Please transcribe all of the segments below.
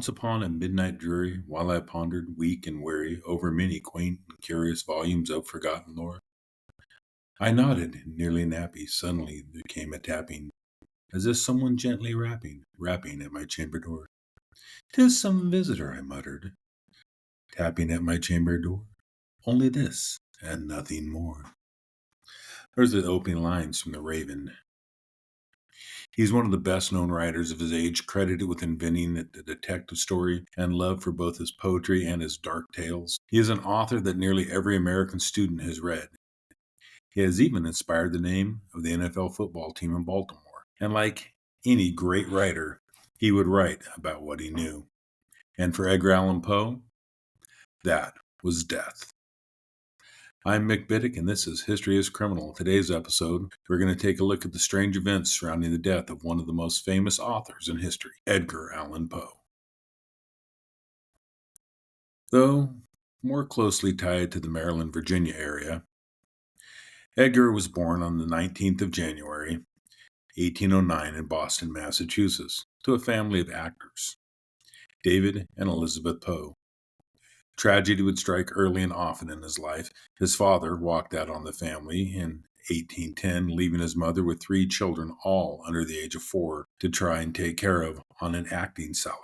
Once upon a midnight dreary, while I pondered, weak and weary, over many quaint and curious volumes of forgotten lore, I nodded, nearly nappy. Suddenly there came a tapping, as if someone gently rapping at my chamber door. "'Tis some visitor," I muttered, tapping at my chamber door. "Only this, and nothing more." There's the opening lines from The Raven. He's one of the best-known writers of his age, credited with inventing the detective story and love for both his poetry and his dark tales. He is an author that nearly every American student has read. He has even inspired the name of the NFL football team in Baltimore. And like any great writer, he would write about what he knew. And for Edgar Allan Poe, that was death. I'm Mick Biddick, and this is History is Criminal. Today's episode, we're going to take a look at the strange events surrounding the death of one of the most famous authors in history, Edgar Allan Poe. Though more closely tied to the Maryland-Virginia area, Edgar was born on the 19th of January, 1809 in Boston, Massachusetts, to a family of actors, David and Elizabeth Poe. Tragedy would strike early and often in his life. His father walked out on the family in 1810, leaving his mother with 3 children, all under the age of 4, to try and take care of on an acting salary.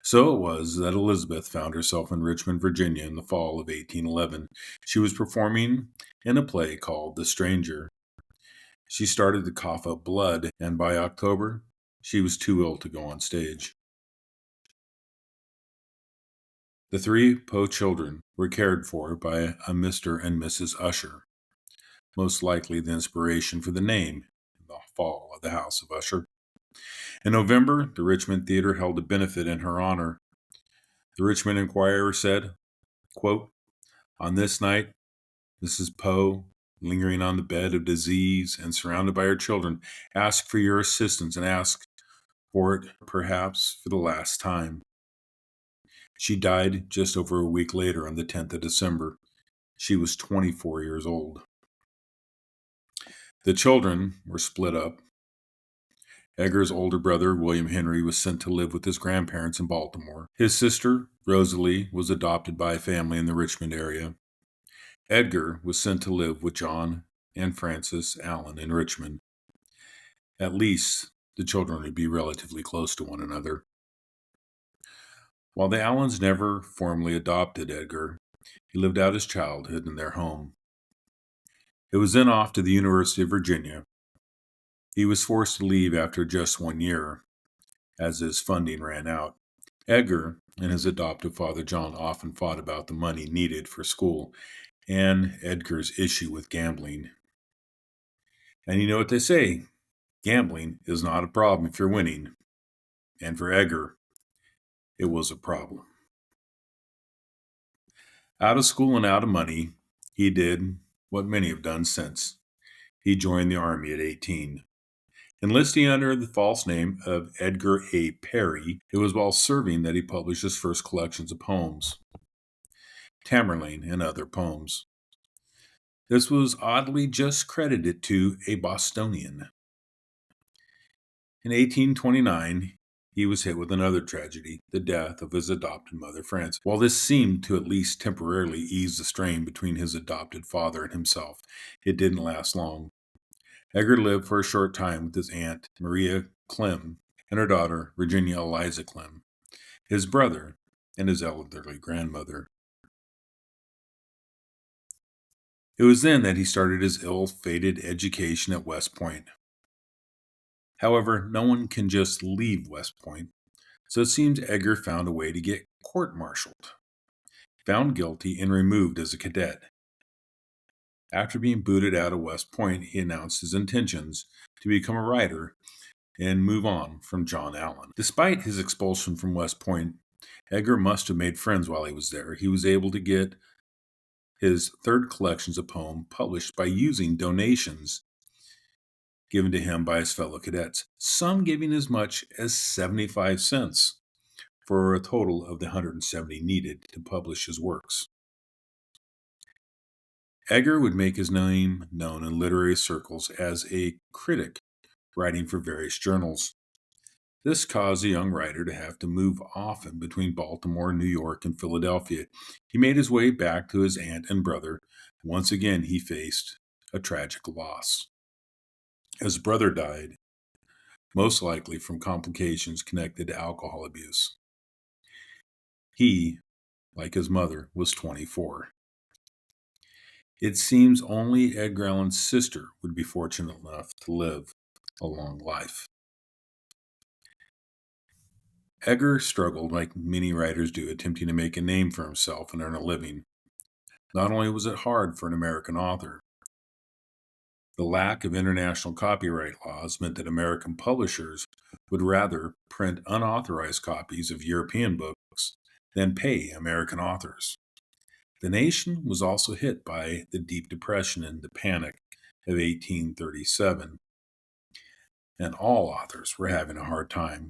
So it was that Elizabeth found herself in Richmond, Virginia in the fall of 1811. She was performing in a play called The Stranger. She started to cough up blood, and by October, she was too ill to go on stage. The 3 Poe children were cared for by a Mr. and Mrs. Usher, most likely the inspiration for the name, The Fall of the House of Usher. In November, the Richmond Theater held a benefit in her honor. The Richmond Enquirer said, quote, "On this night, Mrs. Poe, lingering on the bed of disease and surrounded by her children, asked for your assistance and asked for it, perhaps, for the last time. She died just over a week later on the 10th of December. She was 24 years old." The children were split up. Edgar's older brother, William Henry, was sent to live with his grandparents in Baltimore. His sister, Rosalie, was adopted by a family in the Richmond area. Edgar was sent to live with John and Frances Allen in Richmond. At least, the children would be relatively close to one another. While the Allens never formally adopted Edgar, he lived out his childhood in their home. It was then off to the University of Virginia. He was forced to leave after just 1 year, as his funding ran out. Edgar and his adoptive father John often fought about the money needed for school and Edgar's issue with gambling. And you know what they say, gambling is not a problem if you're winning. And for Edgar, it was a problem. Out of school and out of money, he did what many have done since. He joined the Army at 18. Enlisting under the false name of Edgar A. Perry, it was while serving that he published his first collections of poems, Tamerlane and Other Poems. This was oddly just credited to a Bostonian. In 1829, he was hit with another tragedy, the death of his adopted mother, Frances. While this seemed to at least temporarily ease the strain between his adopted father and himself, it didn't last long. Edgar lived for a short time with his aunt, Maria Clem, and her daughter, Virginia Eliza Clem, his brother, and his elderly grandmother. It was then that he started his ill-fated education at West Point. However, no one can just leave West Point, so it seems Edgar found a way to get court-martialed, found guilty, and removed as a cadet. After being booted out of West Point, he announced his intentions to become a writer and move on from John Allan. Despite his expulsion from West Point, Edgar must have made friends while he was there. He was able to get his 3rd collections of poems published by using donations given to him by his fellow cadets, some giving as much as 75 cents for a total of the 170 needed to publish his works. Edgar would make his name known in literary circles as a critic, writing for various journals. This caused the young writer to have to move often between Baltimore, New York, and Philadelphia. He made his way back to his aunt and brother. Once again, he faced a tragic loss. His brother died, most likely from complications connected to alcohol abuse. He, like his mother, was 24. It seems only Edgar Allan's sister would be fortunate enough to live a long life. Edgar struggled like many writers do, attempting to make a name for himself and earn a living. Not only was it hard for an American author, the lack of international copyright laws meant that American publishers would rather print unauthorized copies of European books than pay American authors. The nation was also hit by the Deep Depression and the Panic of 1837, and all authors were having a hard time.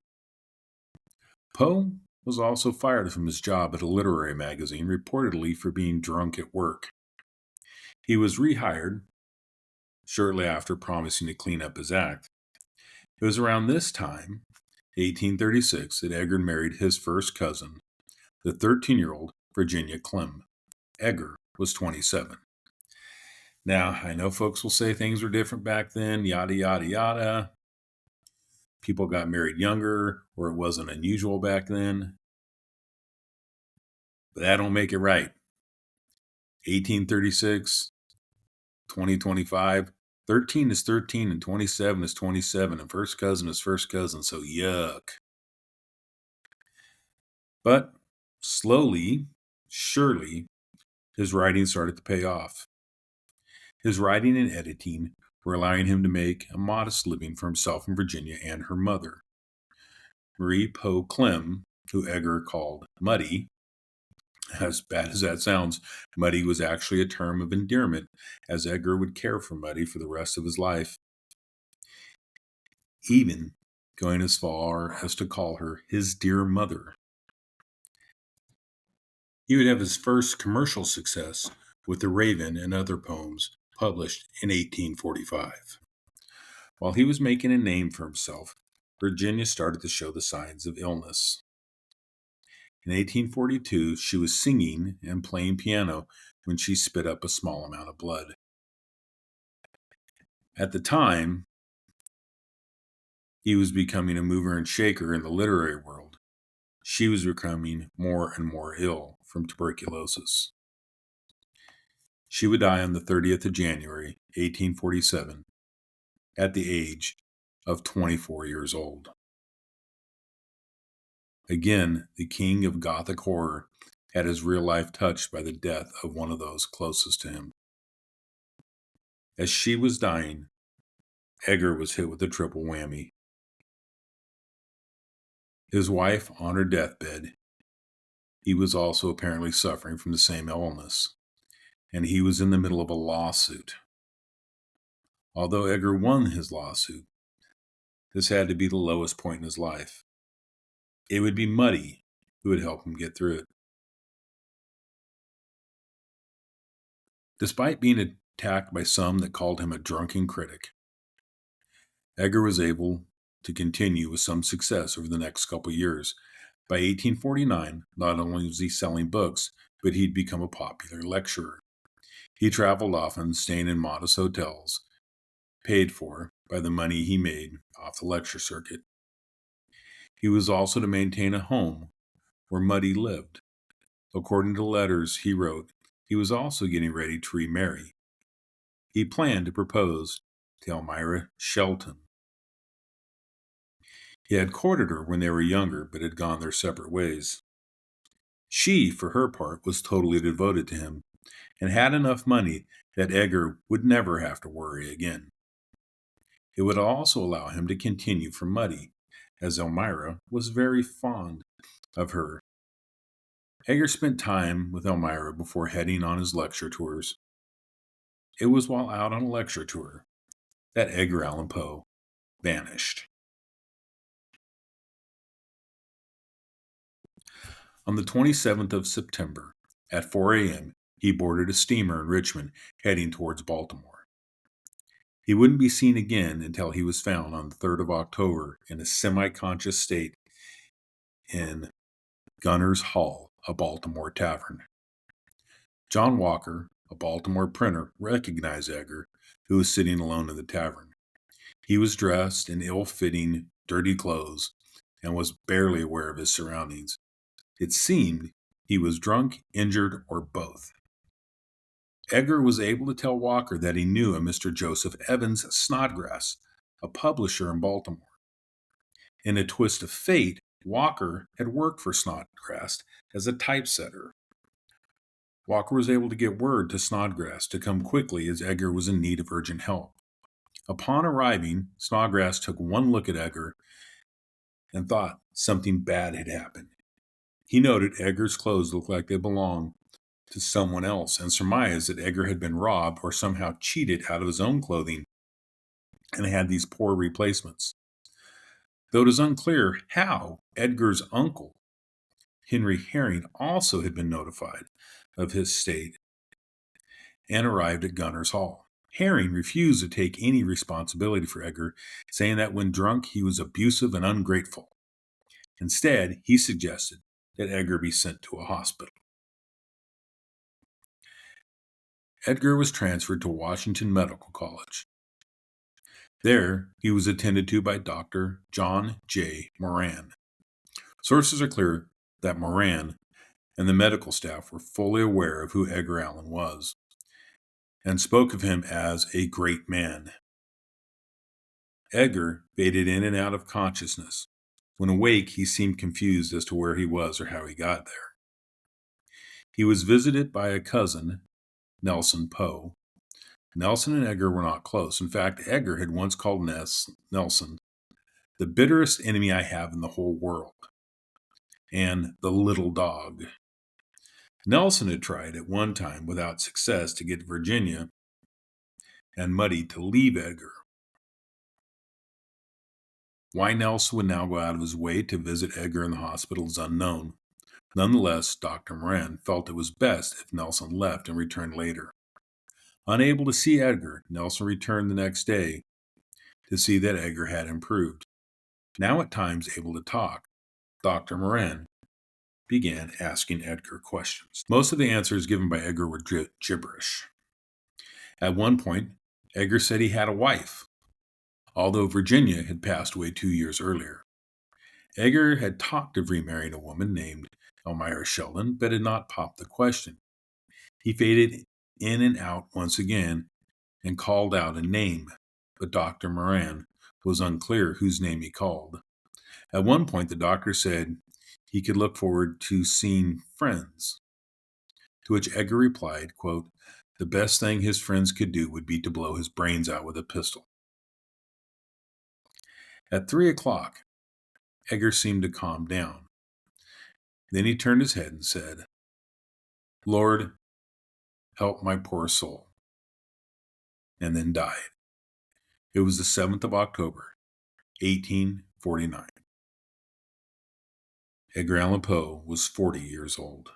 Poe was also fired from his job at a literary magazine, reportedly for being drunk at work. He was rehired shortly after, promising to clean up his act. It was around this time, 1836, that Edgar married his first cousin, the 13-year-old Virginia Clem. Edgar was 27. Now, I know folks will say things were different back then, yada, yada, yada. People got married younger, or it wasn't unusual back then. But that don't make it right. 1836, 2025, 13 is 13 and 27 is 27, and first cousin is first cousin, so yuck. But slowly, surely, his writing started to pay off. His writing and editing were allowing him to make a modest living for himself and Virginia and her mother. Marie Poe Clem, who Edgar called Muddy, as bad as that sounds, Muddy was actually a term of endearment, as Edgar would care for Muddy for the rest of his life, even going as far as to call her his dear mother. He would have his first commercial success with The Raven and Other Poems, published in 1845. While he was making a name for himself, Virginia started to show the signs of illness. In 1842, she was singing and playing piano when she spit up a small amount of blood. At the time, he was becoming a mover and shaker in the literary world. She was becoming more and more ill from tuberculosis. She would die on the 30th of January, 1847, at the age of 24 years old. Again, the king of Gothic horror had his real life touched by the death of one of those closest to him. As she was dying, Edgar was hit with a triple whammy. His wife on her deathbed, he was also apparently suffering from the same illness, and he was in the middle of a lawsuit. Although Edgar won his lawsuit, this had to be the lowest point in his life. It would be Muddy who would help him get through it. Despite being attacked by some that called him a drunken critic, Edgar was able to continue with some success over the next couple years. By 1849, not only was he selling books, but he'd become a popular lecturer. He traveled often, staying in modest hotels, paid for by the money he made off the lecture circuit. He was also to maintain a home where Muddy lived. According to letters he wrote, he was also getting ready to remarry. He planned to propose to Elmira Shelton. He had courted her when they were younger, but had gone their separate ways. She, for her part, was totally devoted to him, and had enough money that Edgar would never have to worry again. It would also allow him to continue for Muddy, as Elmira was very fond of her. Edgar spent time with Elmira before heading on his lecture tours. It was while out on a lecture tour that Edgar Allan Poe vanished. On the 27th of September, at 4 a.m., he boarded a steamer in Richmond heading towards Baltimore. He wouldn't be seen again until he was found on the 3rd of October in a semi-conscious state in Gunner's Hall, a Baltimore tavern. John Walker, a Baltimore printer, recognized Edgar, who was sitting alone in the tavern. He was dressed in ill-fitting, dirty clothes and was barely aware of his surroundings. It seemed he was drunk, injured, or both. Edgar was able to tell Walker that he knew a Mr. Joseph Evans Snodgrass, a publisher in Baltimore. In a twist of fate, Walker had worked for Snodgrass as a typesetter. Walker was able to get word to Snodgrass to come quickly as Edgar was in need of urgent help. Upon arriving, Snodgrass took one look at Edgar and thought something bad had happened. He noted Edgar's clothes looked like they belonged to someone else and surmised that Edgar had been robbed or somehow cheated out of his own clothing and had these poor replacements. Though it is unclear how, Edgar's uncle, Henry Herring, also had been notified of his state and arrived at Gunner's Hall. Herring refused to take any responsibility for Edgar, saying that when drunk he was abusive and ungrateful. Instead, he suggested that Edgar be sent to a hospital. Edgar was transferred to Washington Medical College. There, he was attended to by Dr. John J. Moran. Sources are clear that Moran and the medical staff were fully aware of who Edgar Allan was and spoke of him as a great man. Edgar faded in and out of consciousness. When awake, he seemed confused as to where he was or how he got there. He was visited by a cousin, Nelson Poe. Nelson and Edgar were not close. In fact, Edgar had once called Nelson the bitterest enemy I have in the whole world, and the little dog. Nelson had tried at one time without success to get Virginia and Muddy to leave Edgar. Why Nelson would now go out of his way to visit Edgar in the hospital is unknown. Nonetheless, Dr. Moran felt it was best if Nelson left and returned later. Unable to see Edgar, Nelson returned the next day to see that Edgar had improved. Now at times able to talk, Dr. Moran began asking Edgar questions. Most of the answers given by Edgar were gibberish. At one point, Edgar said he had a wife, although Virginia had passed away 2 years earlier. Edgar had talked of remarrying a woman named Elmira Sheldon, but had not popped the question. He faded in and out once again and called out a name, but Dr. Moran was unclear whose name he called. At one point, the doctor said he could look forward to seeing friends, to which Edgar replied, quote, the best thing his friends could do would be to blow his brains out with a pistol. At 3 o'clock, Edgar seemed to calm down. Then he turned his head and said, Lord, help my poor soul, and then died. It was the 7th of October, 1849. Edgar Allan Poe was 40 years old.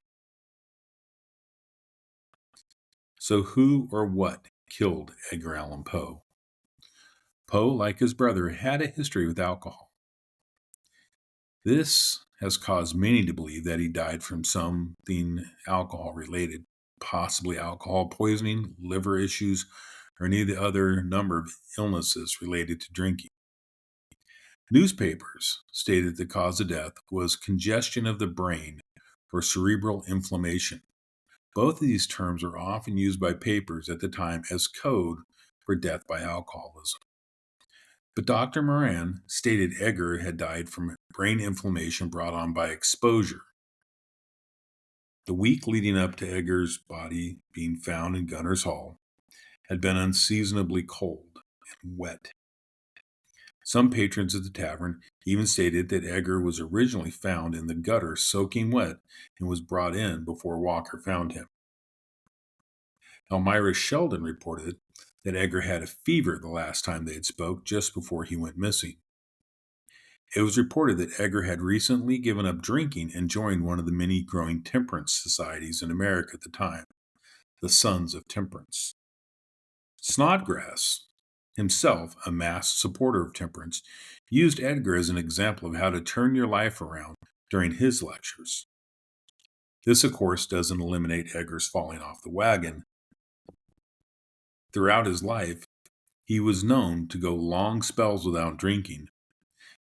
So who or what killed Edgar Allan Poe? Poe, like his brother, had a history with alcohol. This has caused many to believe that he died from something alcohol-related, possibly alcohol poisoning, liver issues, or any of the other number of illnesses related to drinking. Newspapers stated the cause of death was congestion of the brain or cerebral inflammation. Both of these terms were often used by papers at the time as code for death by alcoholism. But Dr. Moran stated Edgar had died from brain inflammation brought on by exposure. The week leading up to Edgar's body being found in Gunner's Hall had been unseasonably cold and wet. Some patrons of the tavern even stated that Edgar was originally found in the gutter soaking wet and was brought in before Walker found him. Elmira Sheldon reported that Edgar had a fever the last time they had spoke, just before he went missing. It was reported that Edgar had recently given up drinking and joined one of the many growing temperance societies in America at the time, the Sons of Temperance. Snodgrass himself a masked supporter of temperance, used Edgar as an example of how to turn your life around during his lectures. This, of course, doesn't eliminate Edgar's falling off the wagon. Throughout his life, he was known to go long spells without drinking,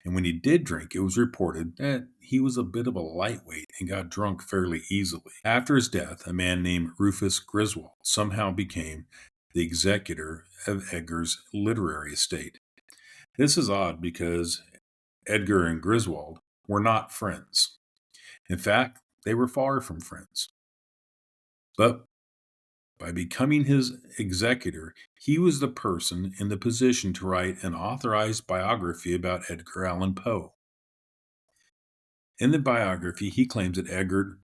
and when he did drink, it was reported that he was a bit of a lightweight and got drunk fairly easily. After his death, a man named Rufus Griswold somehow became the executor of Edgar's literary estate. This is odd because Edgar and Griswold were not friends. In fact, they were far from friends. But by becoming his executor, he was the person in the position to write an authorized biography about Edgar Allan Poe. In the biography, he claims that Edgar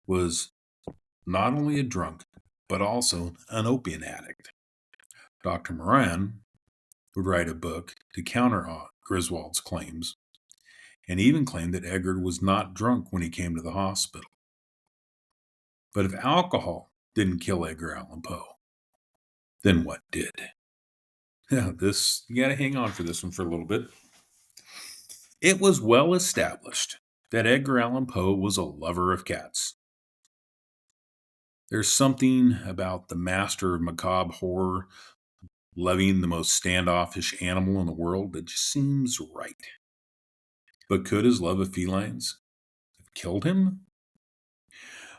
was not only a drunk, but also an opium addict. Dr. Moran would write a book to counter Griswold's claims, and even claimed that Edgar was not drunk when he came to the hospital. But if alcohol didn't kill Edgar Allan Poe, then what did? Yeah, you gotta hang on for this one for a little bit. It was well established that Edgar Allan Poe was a lover of cats. There's something about the master of macabre horror loving the most standoffish animal in the world that just seems right. But could his love of felines have killed him?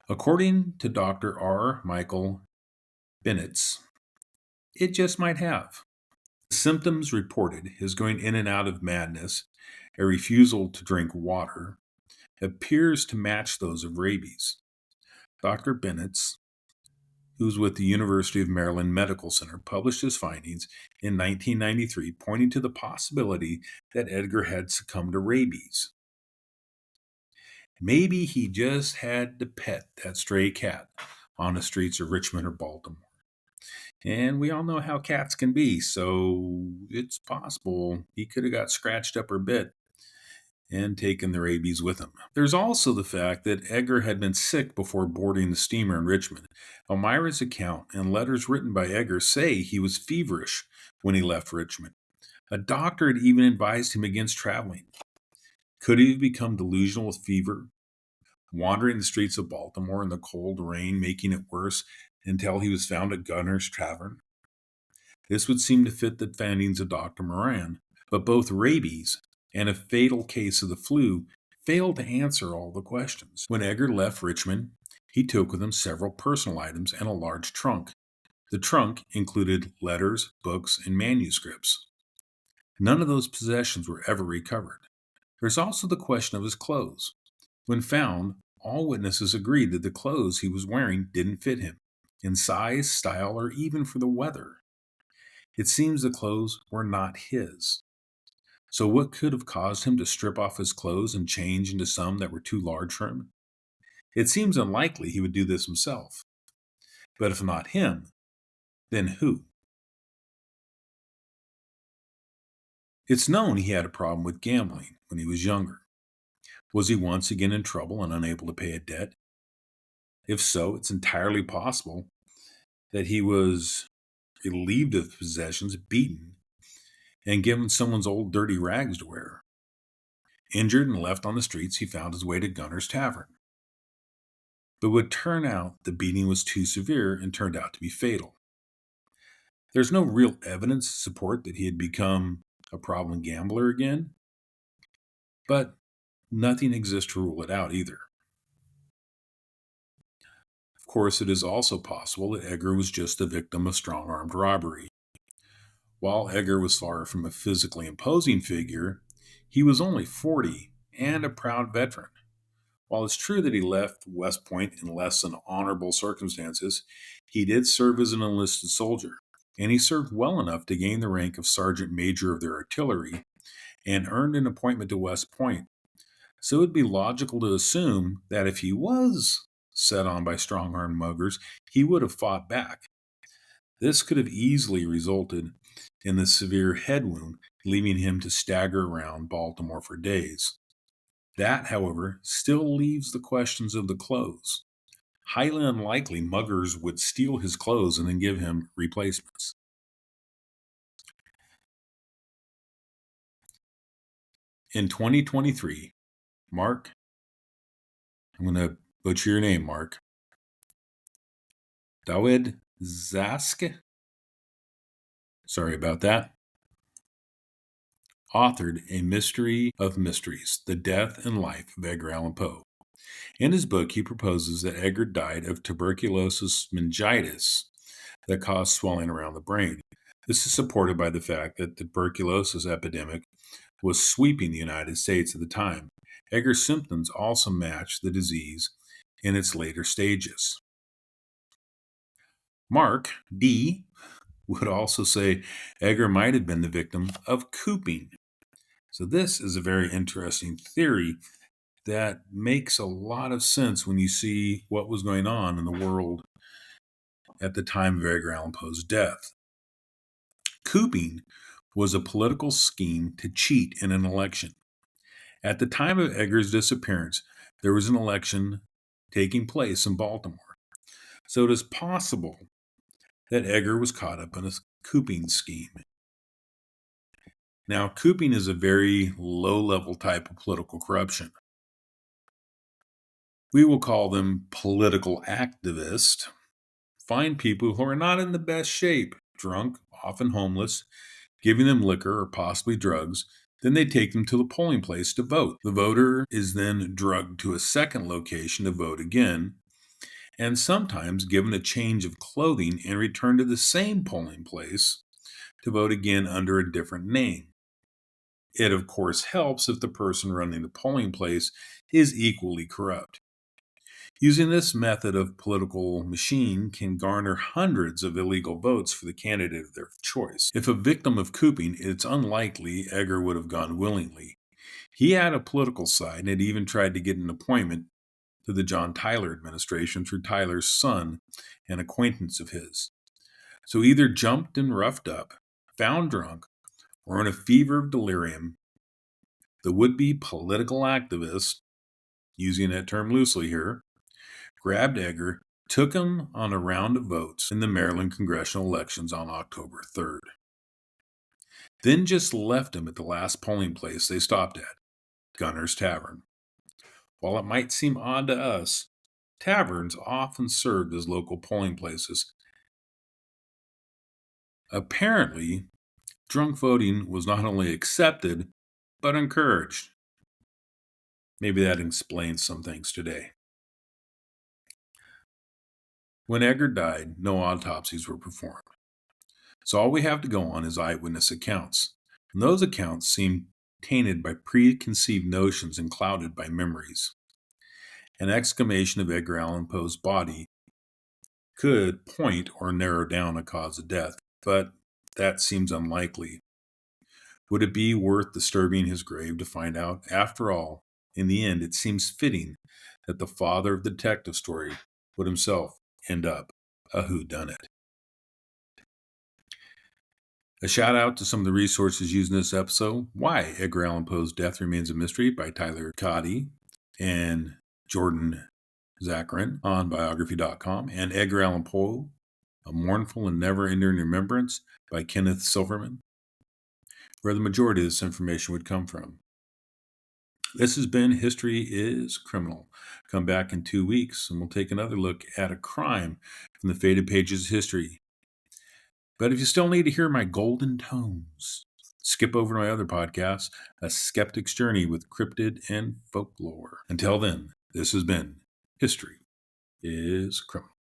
According to Dr. R. Michael Bennett's, it just might have. The symptoms reported, his going in and out of madness, a refusal to drink water, appears to match those of rabies. Dr. Bennett's, who's with the University of Maryland Medical Center, published his findings in 1993, pointing to the possibility that Edgar had succumbed to rabies. Maybe he just had to pet that stray cat on the streets of Richmond or Baltimore. And we all know how cats can be, so it's possible he could have got scratched up or bit and taken the rabies with him. There's also the fact that Edgar had been sick before boarding the steamer in Richmond. Elmira's account and letters written by Edgar say he was feverish when he left Richmond. A doctor had even advised him against traveling. Could he have become delusional with fever, wandering the streets of Baltimore in the cold rain, making it worse until he was found at Gunner's Tavern? This would seem to fit the findings of Dr. Moran, but both rabies and a fatal case of the flu failed to answer all the questions. When Edgar left Richmond, he took with him several personal items and a large trunk. The trunk included letters, books, and manuscripts. None of those possessions were ever recovered. There's also the question of his clothes. When found, all witnesses agreed that the clothes he was wearing didn't fit him, in size, style, or even for the weather. It seems the clothes were not his. So what could have caused him to strip off his clothes and change into some that were too large for him? It seems unlikely he would do this himself. But if not him, then who? It's known he had a problem with gambling when he was younger. Was he once again in trouble and unable to pay a debt? If so, it's entirely possible that he was relieved of possessions, beaten, and given someone's old dirty rags to wear. Injured and left on the streets, he found his way to Gunner's Tavern. But would turn out the beating was too severe and turned out to be fatal. There's no real evidence to support that he had become a problem gambler again, but nothing exists to rule it out either. Of course, it is also possible that Edgar was just a victim of strong-armed robbery. While Edgar was far from a physically imposing figure, he was only 40 and a proud veteran. While it's true that he left West Point in less than honorable circumstances, he did serve as an enlisted soldier, and he served well enough to gain the rank of sergeant major of their artillery and earned an appointment to West Point. So it would be logical to assume that if he was set on by strong-armed muggers, he would have fought back. This could have easily resulted in the severe head wound, leaving him to stagger around Baltimore for days. That, however, still leaves the questions of the clothes. Highly unlikely muggers would steal his clothes and then give him replacements. In 2023, Mark, I'm going to butcher your name, Mark. Dawid Zask, sorry about that, authored A Mystery of Mysteries, The Death and Life of Edgar Allan Poe. In his book, he proposes that Edgar died of tuberculosis meningitis that caused swelling around the brain. This is supported by the fact that the tuberculosis epidemic was sweeping the United States at the time. Edgar's symptoms also matched the disease in its later stages. Mark D. would also say Edgar might have been the victim of cooping. So this is a very interesting theory that makes a lot of sense when you see what was going on in the world at the time of Edgar Allan Poe's death. Cooping was a political scheme to cheat in an election. At the time of Edgar's disappearance, there was an election taking place in Baltimore. So it is possible that Edgar was caught up in a cooping scheme. Now, cooping is a very low-level type of political corruption. We will call them political activists. Find people who are not in the best shape, drunk, often homeless, giving them liquor or possibly drugs. Then they take them to the polling place to vote. The voter is then drugged to a second location to vote again, and sometimes given a change of clothing and returned to the same polling place to vote again under a different name. It, of course, helps if the person running the polling place is equally corrupt. Using this method of political machine can garner hundreds of illegal votes for the candidate of their choice. If a victim of cooping, it's unlikely Edgar would have gone willingly. He had a political side and had even tried to get an appointment to the John Tyler administration through Tyler's son, an acquaintance of his. So either jumped and roughed up, found drunk, or in a fever of delirium, the would-be political activist, using that term loosely here, grabbed Edgar, took him on a round of votes in the Maryland congressional elections on October 3rd. Then just left him at the last polling place they stopped at, Gunner's Tavern. While it might seem odd to us, taverns often served as local polling places. Apparently, drunk voting was not only accepted, but encouraged. Maybe that explains some things today. When Edgar died, no autopsies were performed. So all we have to go on is eyewitness accounts. And those accounts seem tainted by preconceived notions and clouded by memories. An exhumation of Edgar Allan Poe's body could point or narrow down a cause of death, but that seems unlikely. Would it be worth disturbing his grave to find out? After all, in the end, it seems fitting that the father of the detective story would himself end up a whodunit. A shout out to some of the resources used in this episode: Why Edgar Allan Poe's Death Remains a Mystery by Tyler Cotty and Jordan Zakarin on biography.com, and Edgar Allan Poe, A Mournful and Never-Ending Remembrance by Kenneth Silverman, where the majority of this information would come from. This has been History is Criminal. Come back in 2 weeks and we'll take another look at a crime from the faded pages of history. But if you still need to hear my golden tones, skip over to my other podcast, A Skeptic's Journey with Cryptid and Folklore. Until then, this has been History is Criminal.